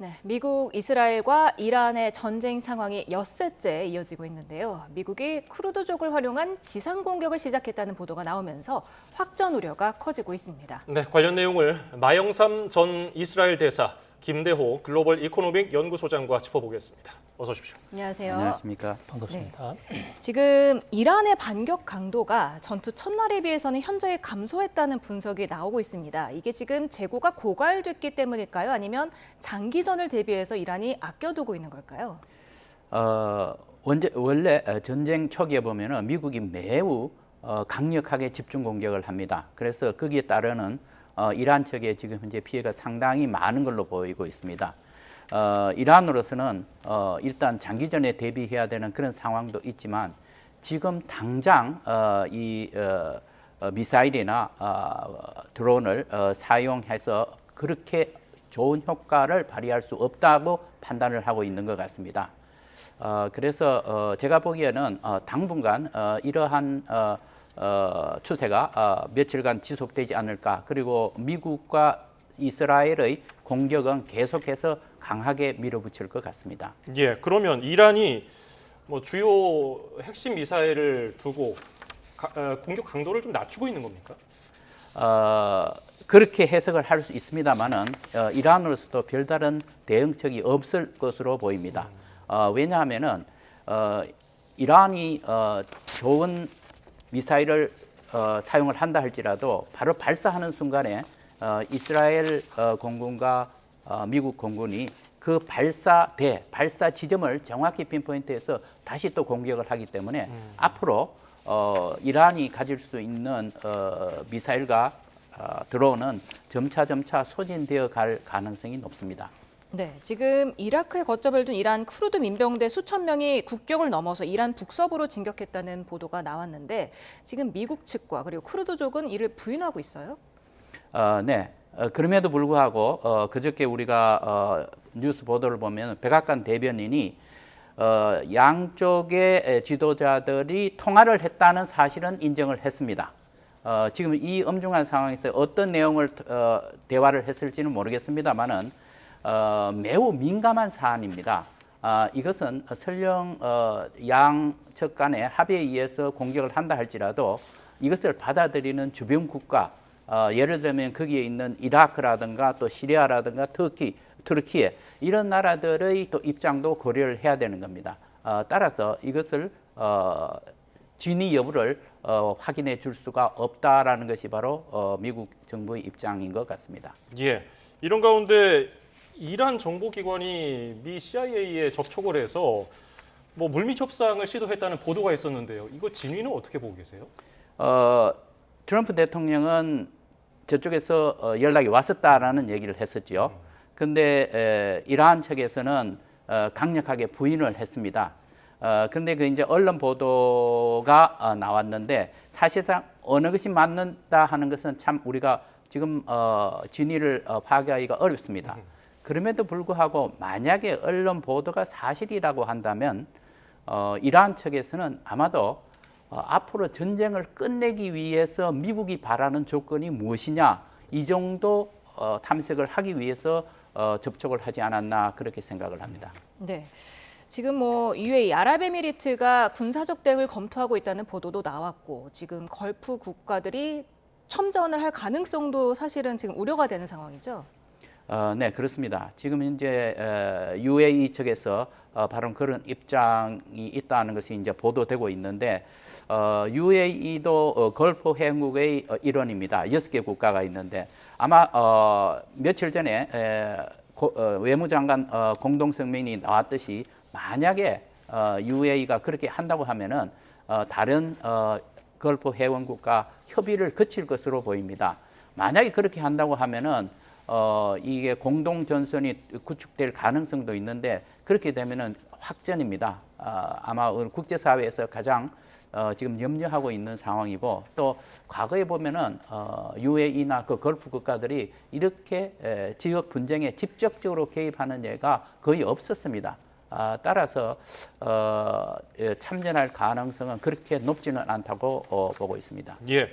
네, 미국, 이스라엘과 이란의 전쟁 상황이 엿새째 이어지고 있는데요. 미국이 쿠르드족을 활용한 지상 공격을 시작했다는 보도가 나오면서 확전 우려가 커지고 있습니다. 네, 관련 내용을 마영삼 전 이스라엘 대사, 김대호 글로벌 이코노믹 연구소장과 짚어보겠습니다. 어서 오십시오. 안녕하세요. 안녕하십니까. 반갑습니다. 지금 이란의 반격 강도가 전투 첫날에 비해서는 현저히 감소했다는 분석이 나오고 있습니다. 이게 지금 재고가 고갈됐기 때문일까요? 아니면 장기전을 대비해서 이란이 아껴두고 있는 걸까요? 원래 전쟁 초기에 보면은 미국이 매우 강력하게 집중 공격을 합니다. 그래서 거기에 따르는 이란 측에 지금 현재 피해가 상당히 많은 걸로 보이고 있습니다. 이란으로서는 일단 장기전에 대비해야 되는 그런 상황도 있지만 지금 당장 미사일이나 드론을 사용해서 그렇게 좋은 효과를 발휘할 수 없다고 판단을 하고 있는 것 같습니다. 그래서 제가 보기에는 당분간 이러한 추세가 며칠간 지속되지 않을까. 그리고 미국과 이스라엘의 공격은 계속해서 강하게 밀어붙일 것 같습니다. 예, 그러면 이란이 주요 핵심 미사일을 두고 공격 강도를 좀 낮추고 있는 겁니까? 그렇게 해석을 할 수 있습니다만은 이란으로서도 별다른 대응책이 없을 것으로 보입니다. 왜냐하면은 이란이 좋은 미사일을 사용을 한다 할지라도 바로 발사하는 순간에 이스라엘 공군과 미국 공군이 그 발사 지점을 정확히 핀포인트해서 다시 또 공격을 하기 때문에 앞으로 이란이 가질 수 있는 미사일과 드론은 점차 소진되어 갈 가능성이 높습니다. 네, 지금 이라크에 거점을 둔 이란 쿠르드 민병대 수천 명이 국경을 넘어서 이란 북서부로 진격했다는 보도가 나왔는데 지금 미국 측과 그리고 쿠르드족은 이를 부인하고 있어요? 네. 그럼에도 불구하고 그저께 우리가 뉴스 보도를 보면 백악관 대변인이 양쪽의 지도자들이 통화를 했다는 사실은 인정을 했습니다. 지금 이 엄중한 상황에서 어떤 내용을 대화를 했을지는 모르겠습니다만은 매우 민감한 사안입니다. 이것은 설령 양측 간의 합의에 의해서 공격을 한다 할지라도 이것을 받아들이는 주변 국가, 예를 들면 거기에 있는 이라크라든가 또 시리아라든가 터키에 이런 나라들의 또 입장도 고려를 해야 되는 겁니다. 따라서 이것을 진위 여부를 확인해 줄 수가 없다라는 것이 바로 미국 정부의 입장인 것 같습니다. 예, 이런 가운데 이란 정보기관이 미 CIA에 접촉을 해서 물밑 협상을 시도했다는 보도가 있었는데요. 이거 진위는 어떻게 보고 계세요? 트럼프 대통령은 저쪽에서 연락이 왔었다라는 얘기를 했었죠. 근데 이란 측에서는 강력하게 부인을 했습니다. 근데 그 이제 언론 보도가 나왔는데 사실상 어느 것이 맞는다 하는 것은 참 우리가 지금 진위를 파악하기가 어렵습니다. 그럼에도 불구하고 만약에 언론 보도가 사실이라고 한다면 이란 측에서는 아마도 앞으로 전쟁을 끝내기 위해서 미국이 바라는 조건이 무엇이냐 이 정도 탐색을 하기 위해서 접촉을 하지 않았나 그렇게 생각을 합니다. 네. 지금 UAE 아랍에미리트가 군사적 대응을 검토하고 있다는 보도도 나왔고 지금 걸프 국가들이 첨전을 할 가능성도 사실은 지금 우려가 되는 상황이죠. 네, 그렇습니다. 지금 이제 UAE 측에서 바로 그런 입장이 있다는 것이 이제 보도되고 있는데 UAE도 걸프 회원국의 일원입니다. 6개 국가가 있는데 아마 며칠 전에 외무장관 공동성명이 나왔듯이 만약에 UAE가 그렇게 한다고 하면은 다른 걸프 회원국과 협의를 거칠 것으로 보입니다. 만약에 그렇게 한다고 하면은 이게 공동 전선이 구축될 가능성도 있는데 그렇게 되면은 확전입니다. 아마 국제사회에서 가장 지금 염려하고 있는 상황이고 또 과거에 보면은 UAE나 그 걸프 국가들이 이렇게 지역 분쟁에 직접적으로 개입하는 예가 거의 없었습니다. 따라서 참전할 가능성은 그렇게 높지는 않다고 보고 있습니다. 예.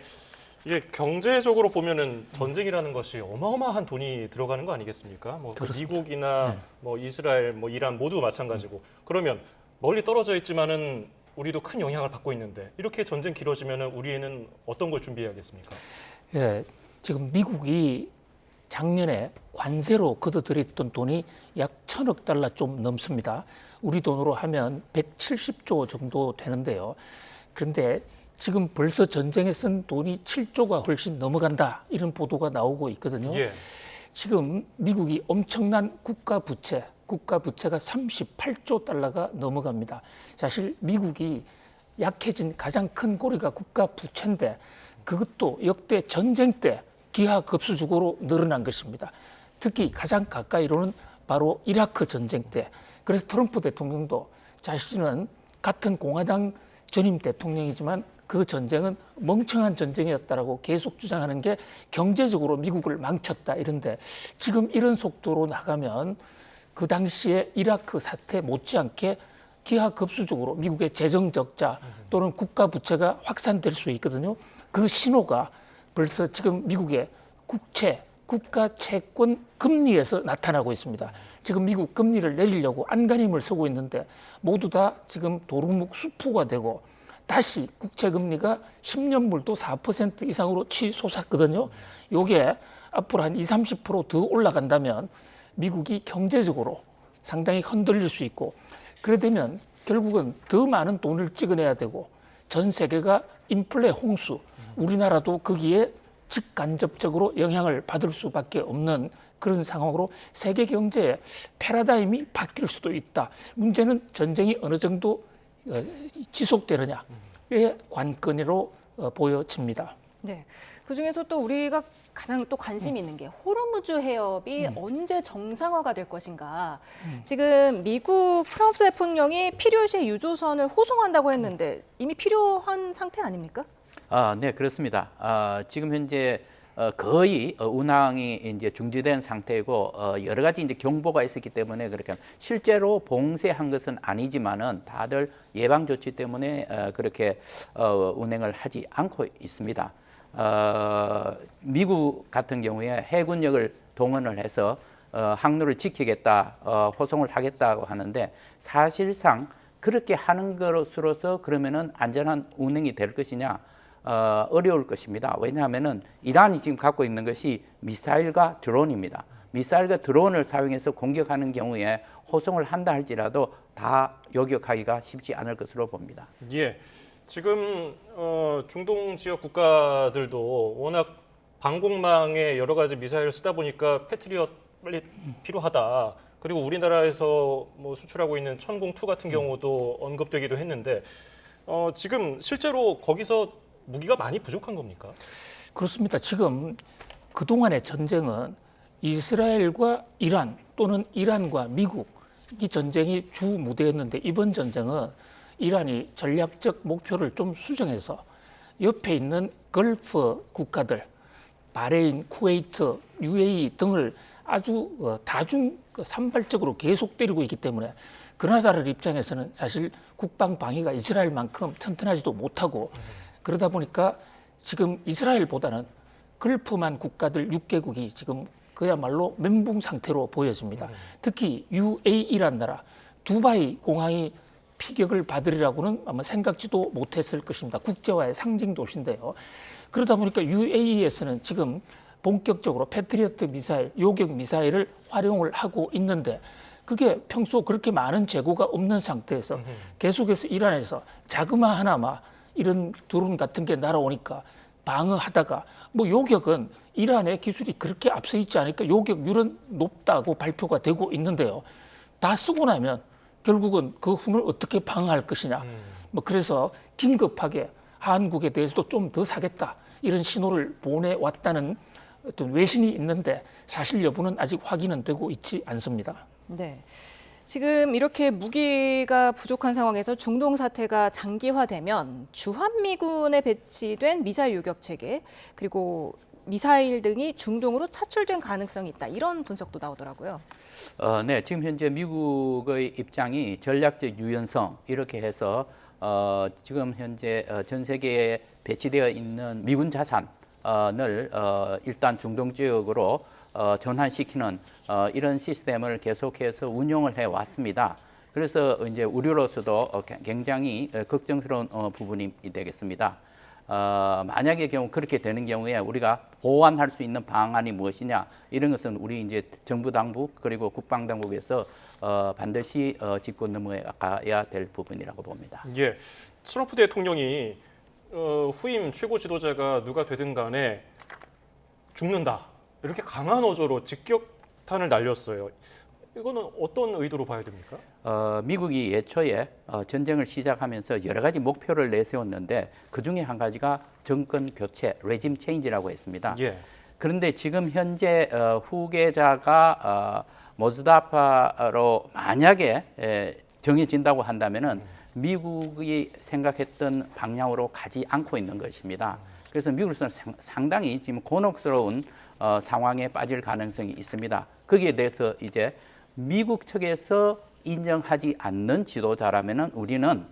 이게 경제적으로 보면은 전쟁이라는 것이 어마어마한 돈이 들어가는 거 아니겠습니까? 뭐 그렇습니다. 미국이나 네. 뭐 이스라엘, 뭐 이란 모두 마찬가지고. 그러면 멀리 떨어져 있지만은 우리도 큰 영향을 받고 있는데 이렇게 전쟁 길어지면은 우리는 어떤 걸 준비해야겠습니까? 예, 지금 미국이 작년에 관세로 걷어들였던 돈이 약 1,000억 달러 좀 넘습니다. 우리 돈으로 하면 170조 정도 되는데요. 그런데 지금 벌써 전쟁에 쓴 돈이 7조가 훨씬 넘어간다, 이런 보도가 나오고 있거든요. 예. 지금 미국이 엄청난 국가 부채가 38조 달러가 넘어갑니다. 사실 미국이 약해진 가장 큰 고리가 국가 부채인데 그것도 역대 전쟁 때 기하급수적으로 늘어난 것입니다. 특히 가장 가까이로는 바로 이라크 전쟁 때. 그래서 트럼프 대통령도 자신은 같은 공화당 전임 대통령이지만 그 전쟁은 멍청한 전쟁이었다라고 계속 주장하는 게 경제적으로 미국을 망쳤다, 이런데 지금 이런 속도로 나가면 그 당시에 이라크 사태 못지않게 기하급수적으로 미국의 재정 적자 또는 국가 부채가 확산될 수 있거든요. 그 신호가 벌써 지금 미국의 국가 채권 금리에서 나타나고 있습니다. 지금 미국 금리를 내리려고 안간힘을 쓰고 있는데 모두 다 지금 도루묵 수프가 되고 다시 국채 금리가 10년물도 4% 이상으로 치솟았거든요. 요게 앞으로 한 20-30% 더 올라간다면 미국이 경제적으로 상당히 흔들릴 수 있고, 그래 되면 결국은 더 많은 돈을 찍어내야 되고 전 세계가 인플레 홍수, 우리나라도 거기에 직간접적으로 영향을 받을 수밖에 없는 그런 상황으로 세계 경제의 패러다임이 바뀔 수도 있다. 문제는 전쟁이 어느 정도 지속되느냐의 관건으로 보여집니다. 네. 그중에서 또 우리가 가장 또 관심 있는 게 호르무즈 해협이 언제 정상화가 될 것인가. 지금 미국 트럼프 대통령이 필요시에 유조선을 호송한다고 했는데 이미 필요한 상태 아닙니까? 네, 그렇습니다. 지금 현재 거의 운항이 이제 중지된 상태이고 여러 가지 이제 경보가 있었기 때문에 그렇게 실제로 봉쇄한 것은 아니지만은 다들 예방 조치 때문에 그렇게 운행을 하지 않고 있습니다. 미국 같은 경우에 해군력을 동원을 해서 항로를 지키겠다, 호송을 하겠다고 하는데 사실상 그렇게 하는 것으로서 그러면은 안전한 운행이 될 것이냐? 어려울 것입니다. 왜냐하면은 이란이 지금 갖고 있는 것이 미사일과 드론입니다. 미사일과 드론을 사용해서 공격하는 경우에 호송을 한다 할지라도 다 요격하기가 쉽지 않을 것으로 봅니다. 예. 지금 중동 지역 국가들도 워낙 방공망에 여러 가지 미사일을 쓰다 보니까 패트리엇 빨리 필요하다. 그리고 우리나라에서 뭐 수출하고 있는 천공2 같은 경우도 언급되기도 했는데 지금 실제로 거기서 무기가 많이 부족한 겁니까? 그렇습니다. 지금 그동안의 전쟁은 이스라엘과 이란 또는 이란과 미국이 전쟁이 주 무대였는데 이번 전쟁은 이란이 전략적 목표를 좀 수정해서 옆에 있는 걸프 국가들, 바레인, 쿠웨이트, UAE 등을 아주 다중 산발적으로 계속 때리고 있기 때문에 그 나라들 입장에서는 사실 국방 방위가 이스라엘만큼 튼튼하지도 못하고 그러다 보니까 지금 이스라엘보다는 걸프만 국가들 6개국이 지금 그야말로 멘붕 상태로 보여집니다. 특히 UAE란 나라, 두바이 공항이 피격을 받으리라고는 아마 생각지도 못했을 것입니다. 국제화의 상징 도시인데요. 그러다 보니까 UAE에서는 지금 본격적으로 패트리어트 미사일, 요격 미사일을 활용을 하고 있는데 그게 평소 그렇게 많은 재고가 없는 상태에서 계속해서 이란에서 자그마하나마 이런 드론 같은 게 날아오니까 방어하다가 뭐 요격은 이란의 기술이 그렇게 앞서 있지 않으니까 요격률은 높다고 발표가 되고 있는데요. 다 쓰고 나면 결국은 그 훈을 어떻게 방어할 것이냐. 뭐 그래서 긴급하게 한국에 대해서도 좀 더 사겠다 이런 신호를 보내왔다는 어떤 외신이 있는데 사실 여부는 아직 확인은 되고 있지 않습니다. 네. 지금 이렇게 무기가 부족한 상황에서 중동 사태가 장기화되면 주한미군에 배치된 미사일 요격 체계 그리고 미사일 등이 중동으로 차출된 가능성이 있다. 이런 분석도 나오더라고요. 네, 지금 현재 미국의 입장이 전략적 유연성 이렇게 해서 지금 현재 전 세계에 배치되어 있는 미군 자산 일단 중동 지역으로 전환시키는 이런 시스템을 계속해서 운용을 해 왔습니다. 그래서 이제 우리로서도 굉장히 걱정스러운 부분이 되겠습니다. 만약의 경우 그렇게 되는 경우에 우리가 보완할 수 있는 방안이 무엇이냐 이런 것은 우리 이제 정부 당국 그리고 국방 당국에서 반드시 짚고 넘어가야 될 부분이라고 봅니다. 예, 트럼프 대통령이 후임 최고 지도자가 누가 되든 간에 죽는다 이렇게 강한 어조로 직격탄을 날렸어요. 이거는 어떤 의도로 봐야 됩니까? 미국이 예초에 전쟁을 시작하면서 여러 가지 목표를 내세웠는데 그 중에 한 가지가 정권 교체, 레짐 체인지라고 했습니다. 예. 그런데 지금 현재 후계자가 모스다파로 만약에 정해진다고 한다면은 미국이 생각했던 방향으로 가지 않고 있는 것입니다. 그래서 미국으로서는 상당히 지금 곤혹스러운 상황에 빠질 가능성이 있습니다. 거기에 대해서 이제 미국 측에서 인정하지 않는 지도자라면은 우리는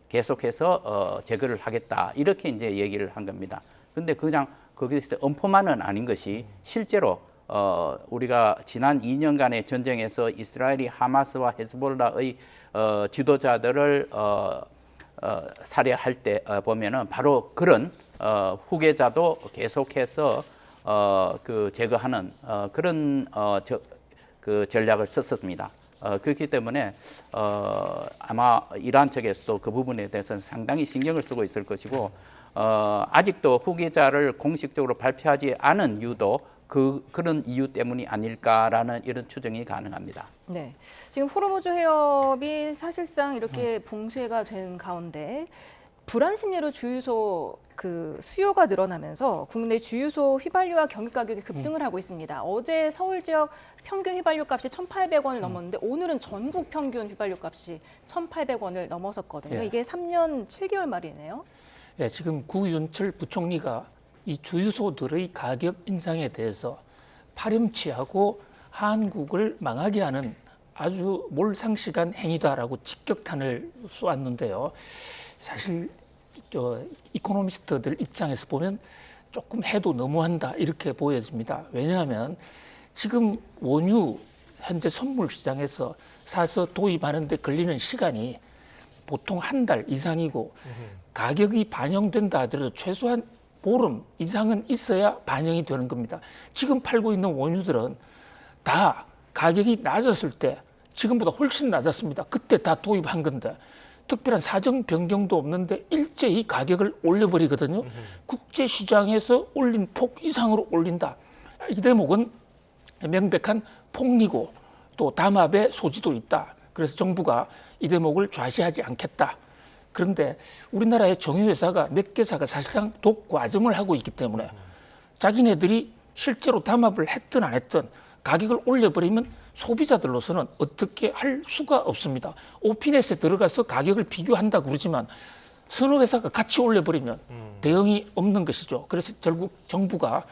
계속해서 제거를 하겠다 이렇게 이제 얘기를 한 겁니다. 그런데 그냥 거기서 엄포만은 아닌 것이 실제로 우리가 지난 2년간의 전쟁에서 이스라엘이 하마스와 헤즈볼라의 지도자들을 살해할 때 보면은 바로 그런 후계자도 계속해서 그 제거하는 그런 그 전략을 썼습니다. 그렇기 때문에 아마 이란 측에서도 그 부분에 대해서는 상당히 신경을 쓰고 있을 것이고 아직도 후계자를 공식적으로 발표하지 않은 이유도 그런 이유 때문이 아닐까라는 이런 추정이 가능합니다. 네, 지금 호르무즈 해협이 사실상 이렇게 봉쇄가 된 가운데 불안 심리로 주유소 그 수요가 늘어나면서 국내 주유소 휘발유와 경유 가격이 급등을 하고 있습니다. 어제 서울 지역 평균 휘발유 값이 1,800원을 넘었는데 오늘은 전국 평균 휘발유 값이 1,800원을 넘어섰거든요. 예. 이게 3년 7개월 말이네요. 예, 지금 구윤철 부총리가 이 주유소들의 가격 인상에 대해서 파렴치하고 한국을 망하게 하는 아주 몰상식한 행위다라고 직격탄을 쏘았는데요. 사실 이코노미스트들 입장에서 보면 조금 해도 너무한다 이렇게 보여집니다. 왜냐하면 지금 원유 현재 선물 시장에서 사서 도입하는 데 걸리는 시간이 보통 한 달 이상이고 가격이 반영된다 하더라도 최소한 보름 이상은 있어야 반영이 되는 겁니다. 지금 팔고 있는 원유들은 다 가격이 낮았을 때 지금보다 훨씬 낮았습니다. 그때 다 도입한 건데 특별한 사정 변경도 없는데 일제히 가격을 올려버리거든요. 국제시장에서 올린 폭 이상으로 올린다. 이 대목은 명백한 폭리고 또 담합의 소지도 있다. 그래서 정부가 이 대목을 좌시하지 않겠다. 그런데 우리나라의 정유회사가 몇 개사가 사실상 독과점을 하고 있기 때문에 자기네들이 실제로 담합을 했든 안 했든 가격을 올려버리면 소비자들로서는 어떻게 할 수가 없습니다. 오피넷에 들어가서 가격을 비교한다 그러지만 서너 회사가 같이 올려버리면 대응이 없는 것이죠. 그래서 결국 정부가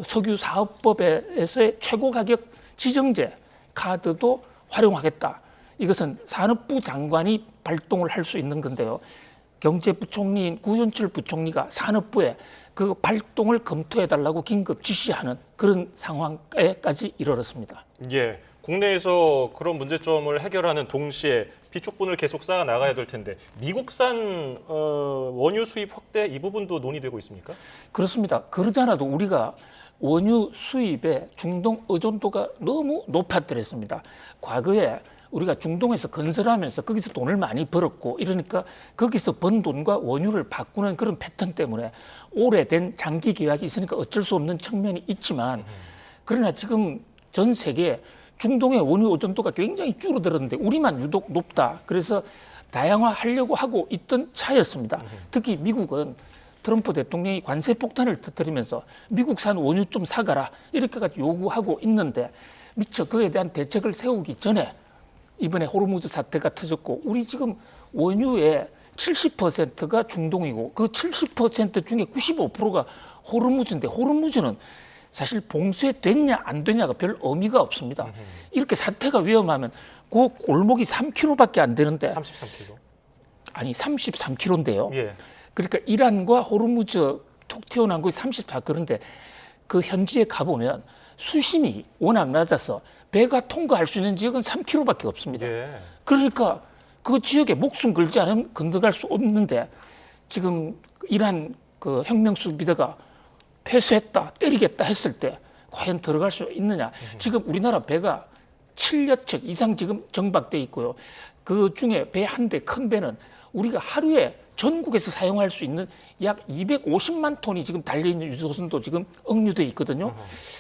석유사업법에서의 최고 가격 지정제 카드도 활용하겠다. 이것은 산업부 장관이 발동을 할 수 있는 건데요. 경제부총리인 구윤철 부총리가 산업부에 그 발동을 검토해달라고 긴급 지시하는 그런 상황에까지 이르렀습니다. 예, 국내에서 그런 문제점을 해결하는 동시에 비축분을 계속 쌓아 나가야 될 텐데 미국산 원유 수입 확대 이 부분도 논의되고 있습니까? 그렇습니다. 그러잖아도 우리가 원유 수입의 중동 의존도가 너무 높았더랬습니다. 과거에 우리가 중동에서 건설하면서 거기서 돈을 많이 벌었고 이러니까 거기서 번 돈과 원유를 바꾸는 그런 패턴 때문에 오래된 장기 계약이 있으니까 어쩔 수 없는 측면이 있지만 그러나 지금 전 세계 중동의 원유 의존도가 굉장히 줄어들었는데 우리만 유독 높다. 그래서 다양화하려고 하고 있던 차였습니다. 특히 미국은 트럼프 대통령이 관세 폭탄을 터뜨리면서 미국산 원유 좀 사가라 이렇게까지 요구하고 있는데 미처 그에 대한 대책을 세우기 전에 이번에 호르무즈 사태가 터졌고 우리 지금 원유의 70%가 중동이고 그 70% 중에 95%가 호르무즈인데 호르무즈는 사실 봉쇄됐냐 안 되냐가 별 의미가 없습니다. 이렇게 사태가 위험하면 그 골목이 3km밖에 안 되는데 33km. 아니 33km인데요. 예. 그러니까 이란과 호르무즈 툭 튀어나온 거에 34. 그런데 그 현지에 가보면 수심이 워낙 낮아서 배가 통과할 수 있는 지역은 3km밖에 없습니다. 예. 그러니까 그 지역에 목숨 걸지 않으면 건너갈 수 없는데 지금 이란 그 혁명수비대가 패소했다, 때리겠다 했을 때 과연 들어갈 수 있느냐. 지금 우리나라 배가 7여 척 이상 지금 정박돼 있고요. 그 중에 배 한 대, 큰 배는 우리가 하루에 전국에서 사용할 수 있는 약 250만 톤이 지금 달려있는 유조선도 지금 억류돼 있거든요.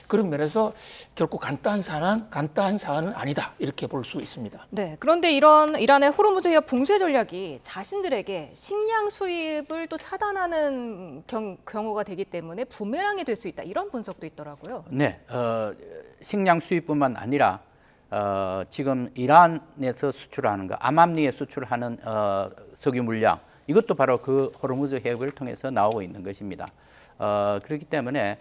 그런 면에서 결코 간단한 사안은 아니다. 이렇게 볼 수 있습니다. 네, 그런데 이런 이란의 호르무즈 해협 봉쇄 전략이 자신들에게 식량 수입을 또 차단하는 경우가 되기 때문에 부메랑이 될 수 있다. 이런 분석도 있더라고요. 네, 식량 수입뿐만 아니라 지금 이란에서 수출하는 거, 아맘리에 수출하는 석유 물량, 이것도 바로 그 호르무즈 해협을 통해서 나오고 있는 것입니다. 그렇기 때문에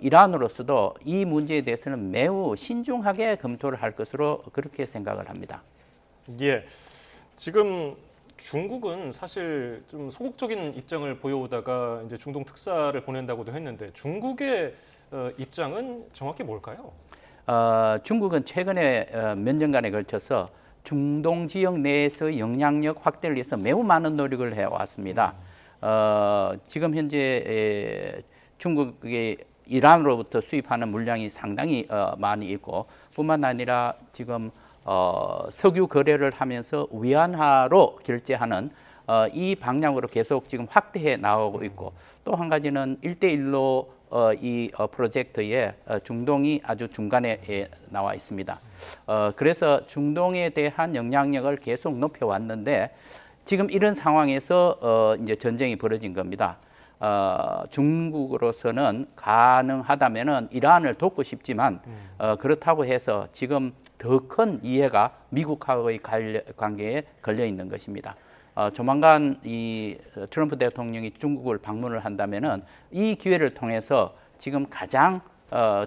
이란으로서도 이 문제에 대해서는 매우 신중하게 검토를 할 것으로 그렇게 생각을 합니다. 예. 지금 중국은 사실 좀 소극적인 입장을 보여오다가 이제 중동 특사를 보낸다고도 했는데 중국의 입장은 정확히 뭘까요? 중국은 최근에 몇 년간에 걸쳐서 중동 지역 내에서 영향력 확대를 위해서 매우 많은 노력을 해왔습니다. 지금 현재 중국이 이란으로부터 수입하는 물량이 상당히 많이 있고 뿐만 아니라 지금 석유 거래를 하면서 위안화로 결제하는 이 방향으로 계속 지금 확대해 나오고 있고 또 한 가지는 1대1로 이 프로젝트에 중동이 아주 중간에 나와 있습니다. 그래서 중동에 대한 영향력을 계속 높여왔는데 지금 이런 상황에서 이제 전쟁이 벌어진 겁니다. 중국으로서는 가능하다면은 이란을 돕고 싶지만 그렇다고 해서 지금 더 큰 이해가 미국하고의 관계에 걸려 있는 것입니다. 조만간 이 트럼프 대통령이 중국을 방문을 한다면은 이 기회를 통해서 지금 가장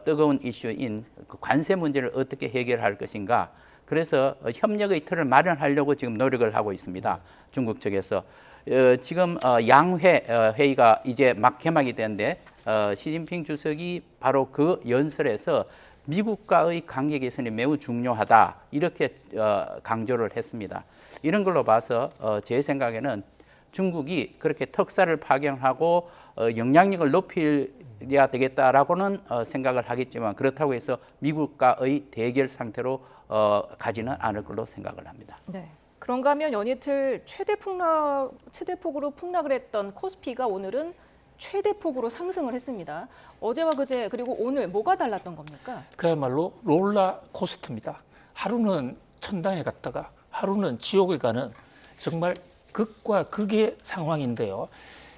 뜨거운 이슈인 그 관세 문제를 어떻게 해결할 것인가. 그래서 협력의 틀을 마련하려고 지금 노력을 하고 있습니다. 중국 측에서 지금 양회 회의가 이제 막 개막이 되는데 시진핑 주석이 바로 그 연설에서 미국과의 관계 개선이 매우 중요하다 이렇게 강조를 했습니다. 이런 걸로 봐서 제 생각에는 중국이 그렇게 특사를 파견하고 영향력을 높여야 되겠다라고는 생각을 하겠지만 그렇다고 해서 미국과의 대결 상태로 가지는 않을 걸로 생각을 합니다. 네. 그런가 하면 연이틀 최대폭으로 폭락을 했던 코스피가 오늘은 최대폭으로 상승을 했습니다. 어제와 그제 그리고 오늘 뭐가 달랐던 겁니까? 그야말로 롤러 코스터입니다. 하루는 천당에 갔다가 하루는 지옥에 가는 정말 극과 극의 상황인데요.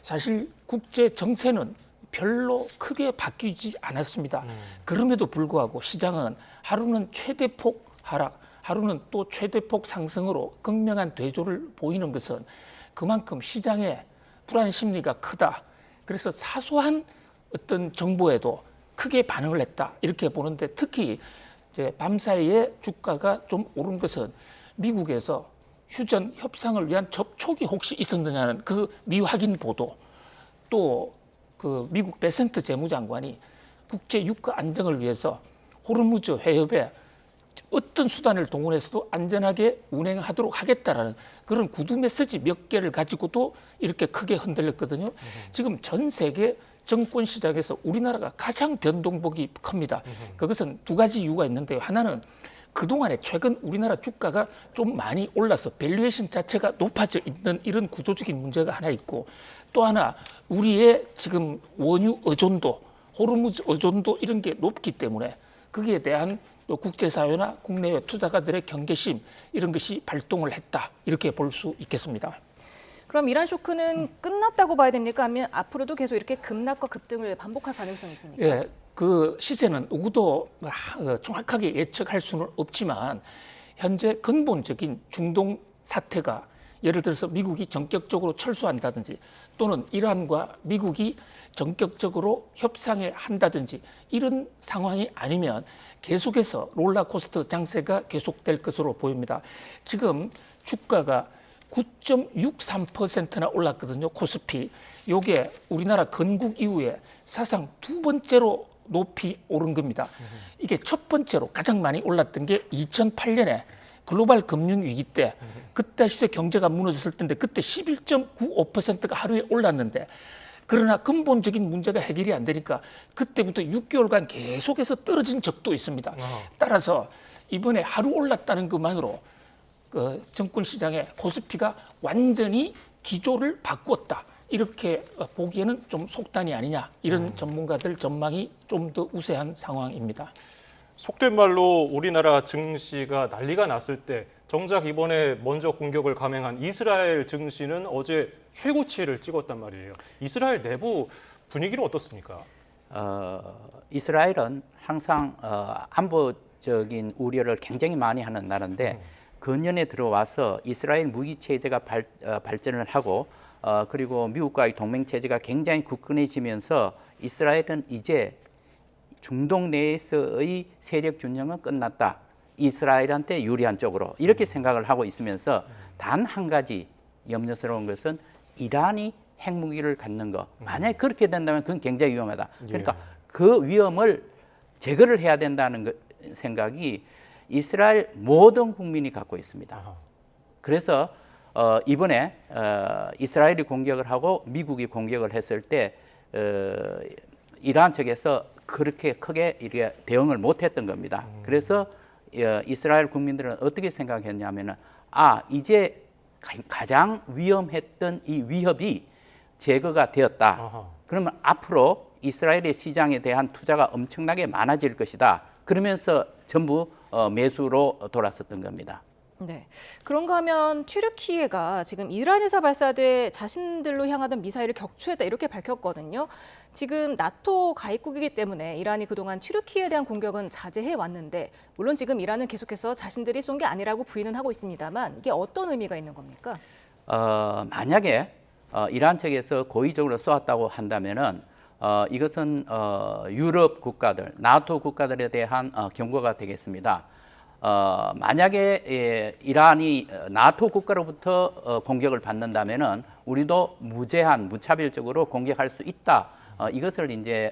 사실 국제 정세는 별로 크게 바뀌지 않았습니다. 그럼에도 불구하고 시장은 하루는 최대폭 하락, 하루는 또 최대폭 상승으로 극명한 대조를 보이는 것은 그만큼 시장의 불안 심리가 크다. 그래서 사소한 어떤 정보에도 크게 반응을 했다. 이렇게 보는데 특히 이제 밤사이에 주가가 좀 오른 것은 미국에서 휴전 협상을 위한 접촉이 혹시 있었느냐는 그 미확인 보도, 또 그 미국 베센트 재무장관이 국제 유가 안정을 위해서 호르무즈 해협에 어떤 수단을 동원해서도 안전하게 운행하도록 하겠다라는 그런 구두 메시지 몇 개를 가지고도 이렇게 크게 흔들렸거든요. 지금 전 세계 정권 시장에서 우리나라가 가장 변동폭이 큽니다. 그것은 두 가지 이유가 있는데요. 하나는 그동안에 최근 우리나라 주가가 좀 많이 올라서 밸류에이션 자체가 높아져 있는 이런 구조적인 문제가 하나 있고 또 하나 우리의 지금 원유 의존도, 호르무즈 의존도 이런 게 높기 때문에 거기에 대한 또 국제사회나 국내외 투자가들의 경계심 이런 것이 발동을 했다. 이렇게 볼 수 있겠습니다. 그럼 이란 쇼크는 끝났다고 봐야 됩니까? 아니면 앞으로도 계속 이렇게 급락과 급등을 반복할 가능성이 있습니까? 예, 그 시세는 누구도 정확하게 예측할 수는 없지만 현재 근본적인 중동 사태가 예를 들어서 미국이 전격적으로 철수한다든지 또는 이란과 미국이 전격적으로 협상에 한다든지 이런 상황이 아니면 계속해서 롤러코스터 장세가 계속될 것으로 보입니다. 지금 주가가 9.63%나 올랐거든요. 코스피. 요게 우리나라 건국 이후에 사상 두 번째로 높이 오른 겁니다. 이게 첫 번째로 가장 많이 올랐던 게 2008년에 글로벌 금융 위기 때 그때 시대 경제가 무너졌을 때인데 그때 11.95%가 하루에 올랐는데 그러나 근본적인 문제가 해결이 안 되니까 그때부터 6개월간 계속해서 떨어진 적도 있습니다. 따라서 이번에 하루 올랐다는 것만으로 정권 시장의 코스피가 완전히 기조를 바꿨다. 이렇게 보기에는 좀 속단이 아니냐 이런 전문가들 전망이 좀 더 우세한 상황입니다. 속된 말로 우리나라 증시가 난리가 났을 때 정작 이번에 먼저 공격을 감행한 이스라엘 증시는 어제 최고치를 찍었단 말이에요. 이스라엘 내부 분위기는 어떻습니까? 이스라엘은 항상 안보적인 우려를 굉장히 많이 하는 나라인데 근년에 들어와서 이스라엘 무기 체제가 발전을 하고 그리고 미국과의 동맹 체제가 굉장히 굳건해지면서 이스라엘은 이제 중동 내에서의 세력 균형은 끝났다. 이스라엘한테 유리한 쪽으로 이렇게 생각을 하고 있으면서 단 한 가지 염려스러운 것은 이란이 핵무기를 갖는 거. 만약에 그렇게 된다면 그건 굉장히 위험하다. 그러니까 그 위험을 제거를 해야 된다는 생각이 이스라엘 모든 국민이 갖고 있습니다. 그래서 이번에 이스라엘이 공격을 하고 미국이 공격을 했을 때 이란 측에서 그렇게 크게 이렇게 대응을 못했던 겁니다. 그래서 이스라엘 국민들은 어떻게 생각했냐면은 이제 가장 위험했던 이 위협이 제거가 되었다. 그러면 앞으로 이스라엘의 시장에 대한 투자가 엄청나게 많아질 것이다. 그러면서 전부 매수로 돌았었던 겁니다. 네. 그런가 하면 튀르키예가 지금 이란에서 발사돼 자신들로 향하던 미사일을 격추했다 이렇게 밝혔거든요. 지금 나토 가입국이기 때문에 이란이 그동안 튀르키예에 대한 공격은 자제해 왔는데 물론 지금 이란은 계속해서 자신들이 쏜 게 아니라고 부인은 하고 있습니다만 이게 어떤 의미가 있는 겁니까? 만약에 이란 측에서 고의적으로 쏘았다고 한다면은 이것은 유럽 국가들, 나토 국가들에 대한 경고가 되겠습니다. 만약에 이란이 나토 국가로부터 공격을 받는다면은 우리도 무차별적으로 공격할 수 있다. 이것을 이제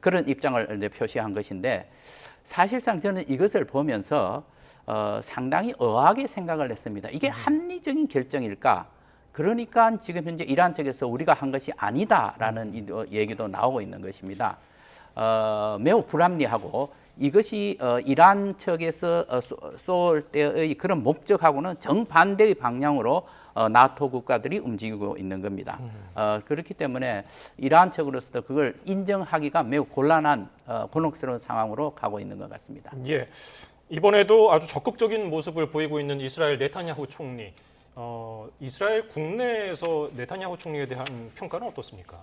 그런 입장을 이제 표시한 것인데 사실상 저는 이것을 보면서 상당히 의아하게 생각을 했습니다. 이게 합리적인 결정일까? 그러니까 지금 현재 이란 측에서 우리가 한 것이 아니다라는 얘기도 나오고 있는 것입니다. 매우 불합리하고 이것이 이란 측에서 쏠 때의 그런 목적하고는 정반대의 방향으로 나토 국가들이 움직이고 있는 겁니다. 그렇기 때문에 이란 측으로서도 그걸 인정하기가 매우 곤란한 곤혹스러운 상황으로 가고 있는 것 같습니다. 예, 이번에도 아주 적극적인 모습을 보이고 있는 이스라엘 네타냐후 총리. 이스라엘 국내에서 네타냐후 총리에 대한 평가는 어떻습니까?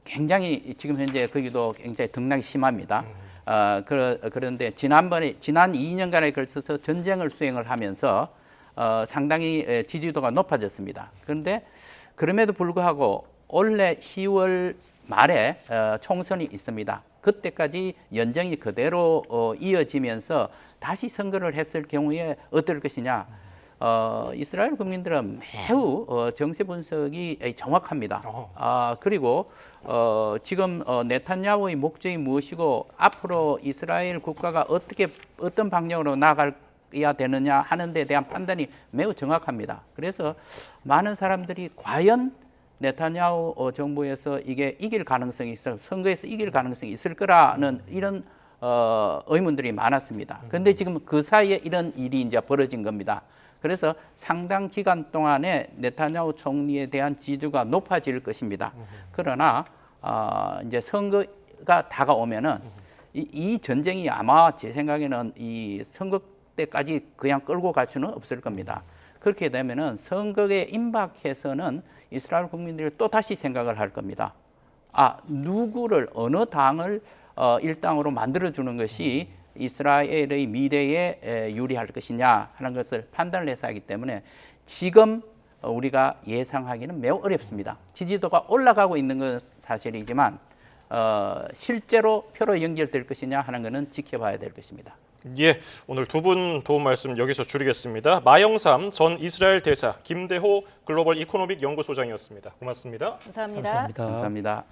굉장히 지금 현재 거기도 굉장히 등락이 심합니다. 그런데 지난 2년간에 걸쳐서 전쟁을 수행을 하면서 상당히 지지도가 높아졌습니다. 그런데 그럼에도 불구하고 올해 10월 말에 총선이 있습니다. 그때까지 연정이 그대로 이어지면서 다시 선거를 했을 경우에 어떨 것이냐. 이스라엘 국민들은 매우 정세 분석이 정확합니다. 그리고 지금 네타냐후의 목적이 무엇이고 앞으로 이스라엘 국가가 어떤 방향으로 나아가야 되느냐 하는 데 대한 판단이 매우 정확합니다. 그래서 많은 사람들이 과연 네타냐후 정부에서 이게 선거에서 이길 가능성이 있을 거라는 이런 의문들이 많았습니다. 그런데 지금 그 사이에 이런 일이 이제 벌어진 겁니다. 그래서 상당 기간 동안에 네타냐후 총리에 대한 지지도가 높아질 것입니다. 그러나 이제 선거가 다가오면은 이 전쟁이 아마 제 생각에는 이 선거 때까지 그냥 끌고 갈 수는 없을 겁니다. 그렇게 되면은 선거에 임박해서는 이스라엘 국민들이 또 다시 생각을 할 겁니다. 누구를 어느 당을 일당으로 만들어주는 것이 이스라엘의 미래에 유리할 것이냐 하는 것을 판단을 해서 하기 때문에 지금 우리가 예상하기는 매우 어렵습니다. 지지도가 올라가고 있는 건 사실이지만 실제로 표로 연결될 것이냐 하는 것은 지켜봐야 될 것입니다. 예, 오늘 두 분 도움 말씀 여기서 줄이겠습니다. 마영삼 전 이스라엘 대사, 김대호 글로벌 이코노믹 연구소장이었습니다. 고맙습니다. 감사합니다. 감사합니다. 감사합니다.